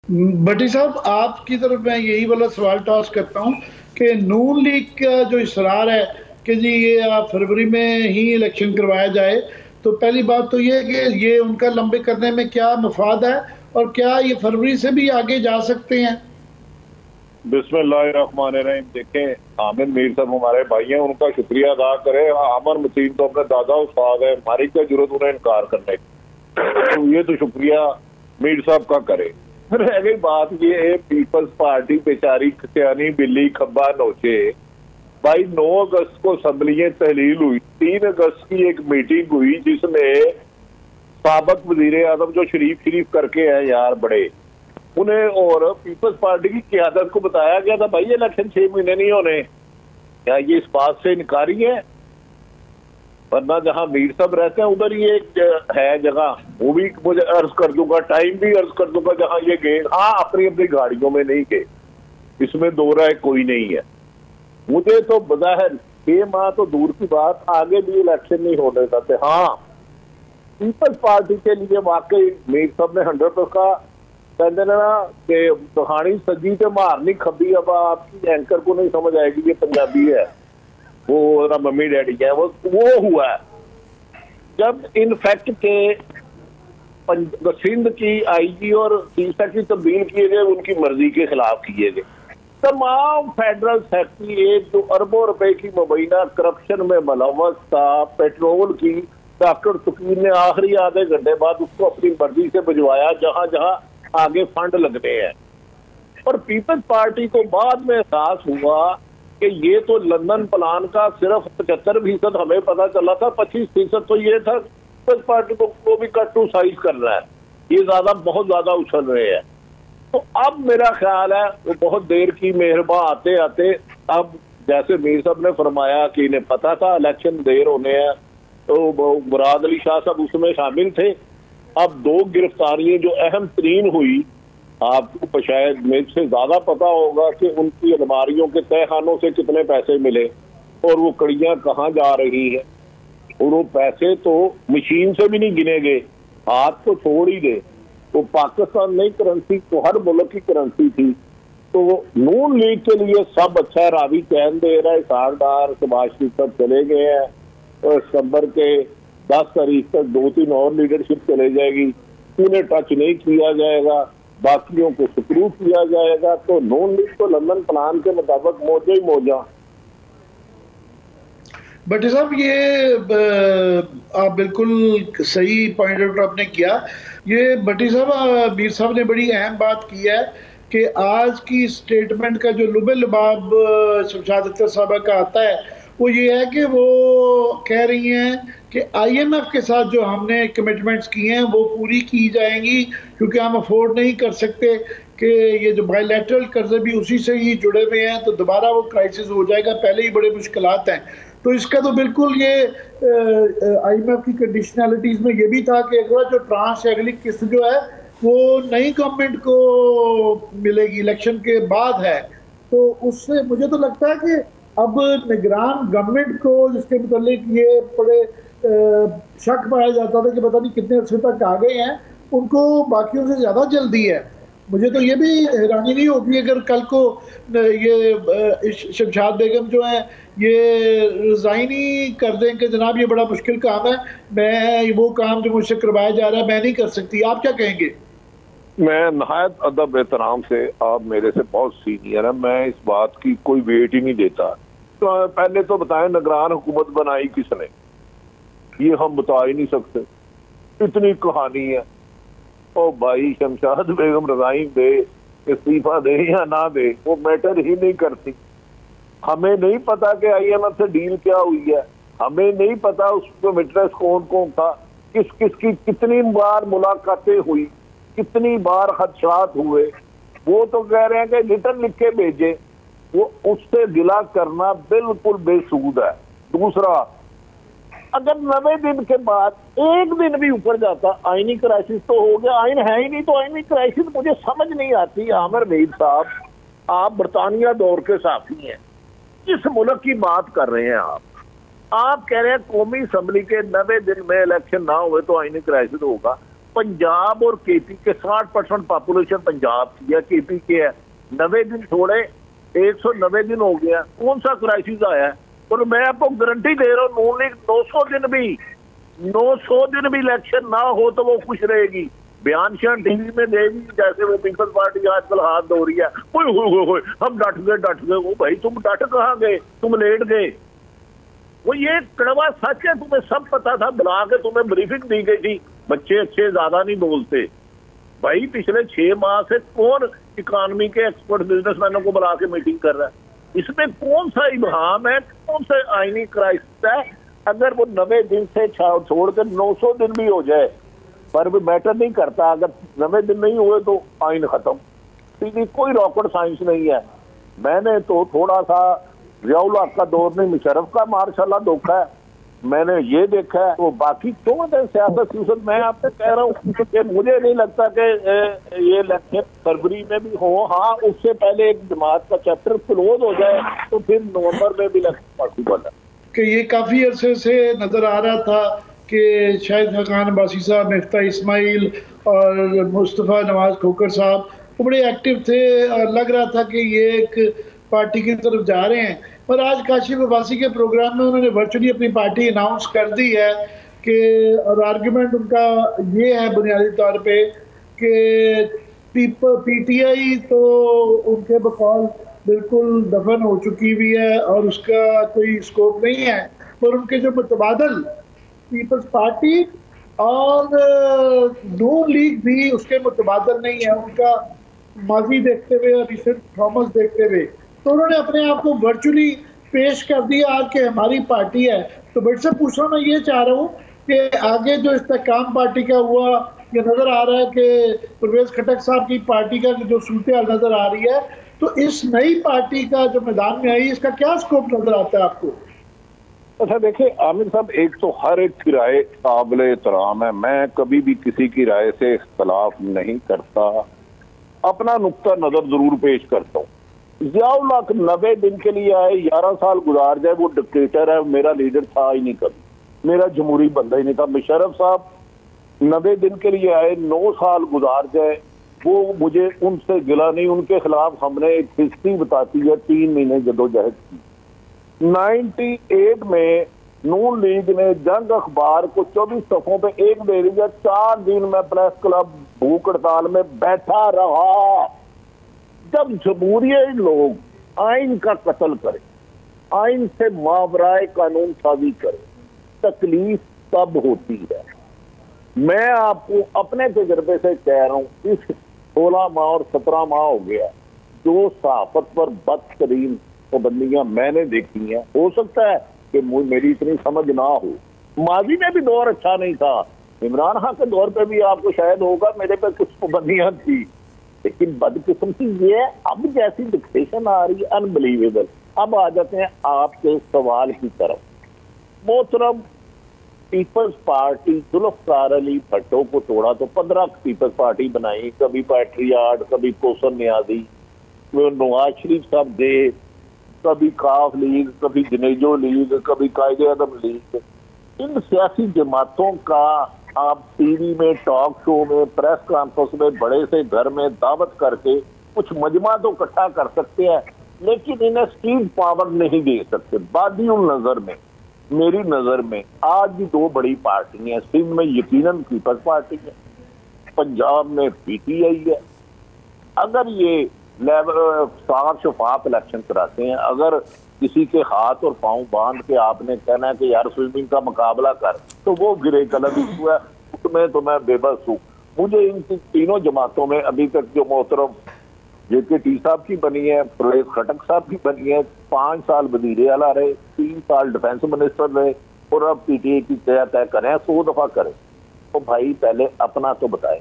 भट्टी साहब, आपकी तरफ मैं यही वाला सवाल टॉस करता हूँ कि नून लीग का जो इसरार है कि जी ये फरवरी में ही इलेक्शन करवाया जाए, तो पहली बात तो ये है कि ये उनका लंबे करने में क्या मफाद है और क्या ये फरवरी से भी आगे जा सकते हैं? बिस्मिल्लाहिर्रहमानिर्रहीम। देखें, आमिर मीर साहब हमारे भाई हैं, उनका शुक्रिया अदा करें। आमर मसीन तो अपने दादा उस्ताद है, हमारी क्या जरूरत उन्हें इनकार करने की। तो ये तो शुक्रिया मीर साहब का करे। रह गई बात ये है, पीपल्स पार्टी बेचारी सियानी बिल्ली खब्बा नोचे। भाई 9 अगस्त को असम्बलियां तहलील हुई, 3 अगस्त की एक मीटिंग हुई जिसमें साबक वजीर आजम जो शरीफ करके हैं यार बड़े, उन्हें और पीपल्स पार्टी की क्यादत को बताया गया था भाई इलेक्शन 6 महीने नहीं होने। क्या ये इस बात से इनकारी है? वरना जहां मीर साहब रहते हैं उधर ही एक है जगह, वो भी मुझे अर्ज कर दूंगा, टाइम भी अर्ज कर दूंगा, जहां ये गए। हाँ, अपनी अपनी गाड़ियों में नहीं गए, इसमें दो राय कोई नहीं है। मुझे तो बज़ाहिर 6 माह तो दूर की बात, आगे भी इलेक्शन नहीं होने देते। हाँ, पीपल्स पार्टी के लिए वाकई मीर साहब ने 100% का कहते ना कि कहानी सजी तो मारनी खबी। अब आपकी एंकर को नहीं समझ आएगी, ये पंजाबी है, वो ना मम्मी डैडी है, वो हुआ है जब इनफैक्ट के सिंध की आईजी और चीफ सेक्रेटरी तब्दील किए गए, उनकी मर्जी के खिलाफ किए गए। तमाम फेडरल सेक्रेटरीट जो अरबों रुपए की मुबैना करप्शन में मुलव्वस था, पेट्रोल की डॉक्टर तुकीर ने आखिरी आधे घंटे बाद उसको अपनी मर्जी से भिजवाया जहां जहां आगे फंड लगने हैं। और पीपल्स पार्टी को बाद में एहसास हुआ कि ये तो लंदन प्लान का सिर्फ 75% हमें पता चला था, 25% तो ये था पीपल्स पार्टी को भी कट टू साइज कर रहा है, ये बहुत ज्यादा उछल रहे हैं। तो अब मेरा ख्याल है वो बहुत देर की मेहरबा आते आते, अब जैसे मीर साहब ने फरमाया कि इन्हें पता था इलेक्शन देर होने हैं, तो मुराद अली शाह साहब उसमें शामिल थे। अब 2 गिरफ्तारियां जो अहम तरीन हुई, आपको शायद मेरे से ज्यादा पता होगा कि उनकी अलमारियों के तहखानों से कितने पैसे मिले और वो कड़ियां कहाँ जा रही है। और वो पैसे तो मशीन से भी नहीं गिने गए, हाथ तो छोड़ ही दे, वो पाकिस्तान नहीं करेंसी तो हर मुल्क की करेंसी थी। तो नून लीग के लिए सब अच्छा है, रावी चैन दे रहा है, सागदार शबाज शरीफ सब चले गए हैं और सितंबर के 10 तारीख तक 2-3 और लीडरशिप चले जाएगी, उन्हें टच नहीं किया जाएगा, बाकियों को सुप्रूव किया जाएगा। तो नून लीग तो लंदन प्लान के मुताबिक मौजा ही मौजा। भट्टी साहब, ये आप बिल्कुल सही पॉइंट आउट आपने किया। ये भट्टी साहब, मीर साहब ने बड़ी अहम बात की है कि आज की स्टेटमेंट का जो लुबे लुबाब शमशाद अख्तर साहबा का आता है, वो ये है कि वो कह रही हैं कि IMF के साथ जो हमने कमिटमेंट्स की हैं वो पूरी की जाएंगी, क्योंकि हम अफोर्ड नहीं कर सकते कि ये जो बायलैटरल कर्जे भी उसी से ही जुड़े हुए हैं, तो दोबारा वो क्राइसिस हो जाएगा, पहले ही बड़े मुश्किलात हैं। तो इसका तो बिल्कुल ये IMF की कंडीशनैलिटीज़ में ये भी था कि अगला जो ट्रांस है, अगली किस्त जो है वो नई गवर्नमेंट को मिलेगी, इलेक्शन के बाद है। तो उससे मुझे तो लगता है कि अब निगरान गवर्नमेंट को जिसके मुतालिक ये बड़े शक पाया जाता था कि पता नहीं कितने अर्से तक आ गए हैं, उनको बाकियों से ज़्यादा जल्दी है। मुझे तो ये भी हैरानी नहीं होगी अगर कल को ये शमशाद बेगम जो है ये रिज़ाइन ही कर दें कि जनाब ये बड़ा मुश्किल काम है, मैं वो काम जो मुझसे करवाया जा रहा है मैं नहीं कर सकती। आप क्या कहेंगे? मैं नहायत अदब एहतराम से, आप मेरे से बहुत सीनियर है, मैं इस बात की कोई वेट ही नहीं देता। तो पहले तो बताएं निगरान हुकूमत बनाई किसने, ये हम बता ही नहीं सकते, इतनी कहानी है। ओ भाई, शमशाद बेगम रिजाइन दे, इस्तीफा दे या ना दे, वो मैटर ही नहीं करती। हमें नहीं पता कि IMF से डील क्या हुई है, हमें नहीं पता उसको विटनेस कौन कौन था, किस किस की कितनी बार मुलाकातें हुई, कितनी बार खदशात हुए। वो तो कह रहे हैं कि रिटर्न लिख के भेजे, वो उससे गिला करना बिल्कुल बेसूद है। दूसरा, अगर 90 दिन के बाद एक दिन भी ऊपर जाता, आईनी क्राइसिस तो हो गया, आइन है ही नहीं, तो आईनी क्राइसिस मुझे समझ नहीं आती। आमिर मीर साहब, आप बरतानिया दौर के साथी हैं, किस मुल्क की बात कर रहे हैं आप कह रहे हैं कौमी असम्बली के 90 दिन में इलेक्शन ना हुए तो आईनी क्राइसिस होगा। पंजाब और केपी के 60% पॉपुलेशन पंजाब की है, केपी के है। 90 दिन छोड़े 190 दिन हो गया, कौन सा क्राइसिस आया है? और मैं आपको गारंटी दे रहा हूँ नून लीग 900 दिन भी इलेक्शन ना हो तो वो खुश रहेगी। बयान शान टीवी में देगी जैसे वो पीपल्स पार्टी आजकल हाथ धो रही है, हम डट गए। वो भाई तुम डट कहाँ गए? तुम लेट गए। वो ये कड़वा सच है, तुम्हें सब पता था, बुला के तुम्हें ब्रीफिंग दी गई थी। बच्चे अच्छे ज्यादा नहीं बोलते भाई। पिछले 6 माह से कौन इकोनॉमी के एक्सपर्ट बिजनेसमैनों को बुला के मीटिंग कर रहा है? इसमें कौन सा इबहाम है, कौन सा आईनी क्राइसिस है? अगर वो 90 दिन से छोड़कर 900 दिन भी हो जाए पर भी मैटर नहीं करता। अगर 90 दिन नहीं हुए तो आइन खत्म। सीधी कोई रॉकेट साइंस नहीं है। मैंने तो थोड़ा सा जियाउल हक का दौर नहीं, मुशर्रफ का मार्शाल्लाह धोखा है मैंने ये देखा है। वो बाकी तो सियासत मैं आपसे कह रहा हूँ कि मुझे नहीं लगता कि ये इलेक्शन फरवरी में भी हो। हाँ, उससे पहले एक जमात का चैप्टर क्लोज हो जाए तो फिर नवंबर में भी इलेक्शन पॉसिबल है। कि ये काफ़ी अरसे से नज़र आ रहा था कि शायद हकान अब्बासी साहब, मिफ्ता इस्माइल और मुस्तफ़ा नवाज खोकर साहब वो बड़े एक्टिव थे और लग रहा था कि ये एक पार्टी की तरफ जा रहे हैं। पर आज काशिफ अब्बासी के प्रोग्राम में उन्होंने वर्चुअली अपनी पार्टी अनाउंस कर दी है कि, और आर्गुमेंट उनका ये है बुनियादी तौर पे कि पीटीआई तो उनके बकौल बिल्कुल दफन हो चुकी हुई है और उसका कोई स्कोप नहीं है। पर उनके जो मुतबादल पीपल्स पार्टी और नून लीग भी उसके मुतबादल नहीं है। उनका माजी देखते हुए और रिसेंट थॉमस देखते हुए तो उन्होंने अपने आप को वर्चुअली पेश कर दिया कि हमारी पार्टी है। तो बट से पूछना मैं ये चाह रहा हूँ कि आगे जो इस्तेकाम पार्टी का हुआ, ये नज़र आ रहा है कि परवेज खटक साहब की पार्टी का जो सूरत नज़र आ रही है, तो इस नई पार्टी का जो मैदान में आई इसका क्या स्कोप नज़र आता है आपको? अच्छा देखिए आमिर साहब, एक तो हर एक की राय काबिल एहतराम है। मैं कभी भी किसी की राय से इख्तलाफ नहीं करता, अपना नुक्ता नजर जरूर पेश करता हूँ। जियाउल हक 90 दिन के लिए आए, 11 साल गुजार जाए, वो डिक्टेटर है, मेरा लीडर था ही नहीं कभी, मेरा जमहूरी बंदा ही नहीं था। मुशर्रफ साहब 90 दिन के लिए आए, 9 साल गुजार जाए, वो मुझे उनसे गिला नहीं। उनके खिलाफ हमने एक हिस्ट्री बताती है, 3 महीने जदोजहद की। 98 में नून लीग ने जंग अखबार को 24 सफ़ों पे एक दे दिया। 4 दिन में प्रेस क्लब भूख हड़ताल में बैठा रहा। जब जमहूरियत लोग आइन का कत्ल करें, आइन से मावराए कानून साजी करें, तकलीफ तब होती है। मैं आपको अपने तजर्बे से कह रहा हूँ, इस 16 माह और 17 माह हो गया जो सहाफत पर बदतरीन पाबंदियां मैंने देखी हैं। हो सकता है कि मेरी इतनी समझ ना हो, माजी में भी दौर अच्छा नहीं था, इमरान खान के दौर पे भी आपको शायद होगा मेरे पे कुछ पाबंदियां थी, लेकिन बदकिस्मती ये है अब जैसी डिक्टेशन आ रही है अनबिलीवेबल। अब आ जाते हैं आपके सवाल की तरफ। मोहतरम, पीपल्स पार्टी जुल्फकार अली भट्टो को तोड़ा तो 15 पीपल्स पार्टी बनाई, कभी पैट्रियार्ड, कभी कोसर न्याजी, नवाज शरीफ साहब गए, कभी काफ लीग, कभी जनेजो लीग, कभी कायदे आजम लीग। इन सियासी जमातों का आप टीवी में, टॉक शो में, प्रेस कॉन्फ्रेंस में, बड़े से घर में दावत करके कुछ मजमा तो इकट्ठा कर सकते हैं, लेकिन इन्हें स्ट्रीट पावर नहीं दे सकते। बादियुल नजर में, मेरी नजर में आज भी 2 बड़ी पार्टियां, सिंध में यकीनन पीपल्स पार्टी है, पंजाब में पीटीआई है। अगर ये साफ शफाफ इलेक्शन कराते हैं, अगर किसी के हाथ और पांव बांध के आपने कहना है कि यार स्विमिंग का मुकाबला कर, तो वो गिरे गलत हुआ, उसमें तो मैं बेबस हूँ। मुझे इन तीनों जमातों में अभी तक जो मोहतरम JKT साहब की बनी है, परवेज खटक साहब की बनी है, 5 साल वजीर आला रहे, 3 साल डिफेंस मिनिस्टर रहे, और अब PTI की तय करें, 100 दफा करें। तो भाई पहले अपना तो बताएं।